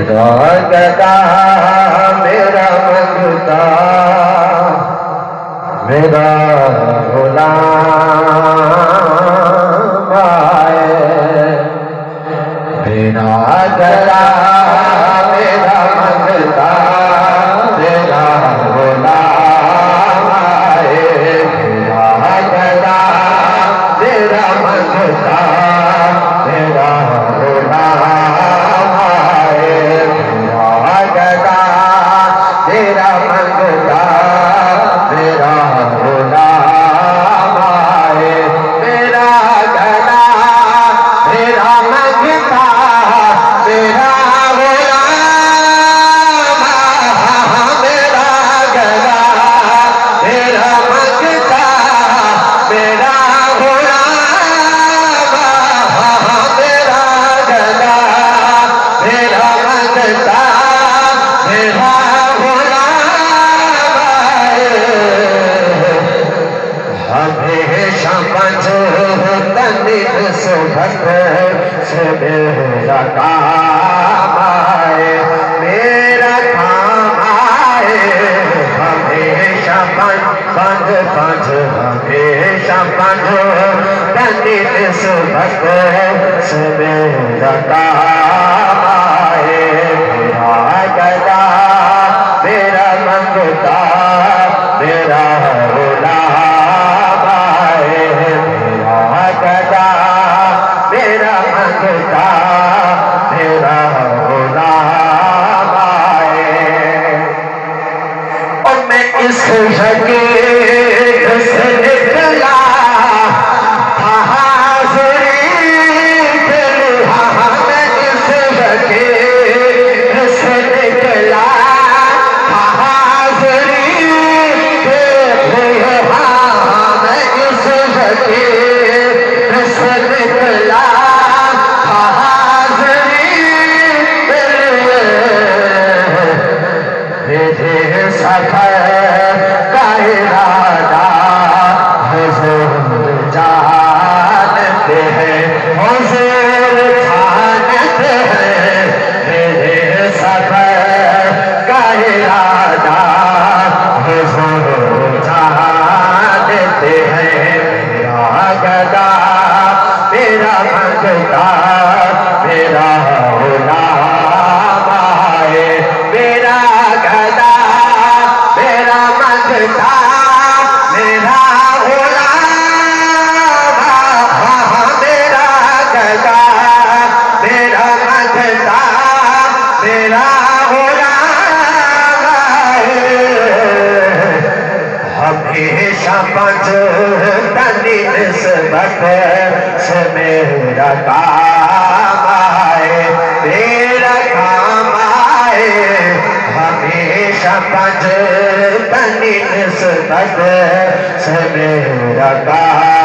میرا گدا میرا منگتا میرا غلام آئے میرا گدا میرا منگتا میرا غلام آئے میرا گدا میرا منگتا میرا غلام آئے میرا گدا میرا منگتا میرا غلام آئے میرا گدا میرا منگتا میرا غلام میرا گدا میرا منگتا میرا غلام میرا گدا میرا منگتا میرا ہمیشہ تنیت صحبت سے میرا کام آئے میرا کام آئے ہمیشہ پنج ہمیشہ پنج تنیت صحبت سے میرا کام آئے میرا گدا میرا منگتا میرا غلام آئے میرا گدا میرا منگتا میرا غلام آئے اور میں اس حقیقت سے نکلا حاضری کے لہا میں اس حقیقت سے نکلا سفر کا ارادہ حضور جانتے ہیں حضور جانتے ہیں میرے سفر کا ارادہ حضور جانتے ہیں میرا گدا میرا منگتا میرا غلام آئے میرا گدا میرا منگتا میرا غلام میرا گدا میرا منگتا میرا غلام ہمیشہ پنج تنی نسبت سے میرا کام آئے میرا کام آئے ہمیشہ پنج تنی نسبت سے میرا کام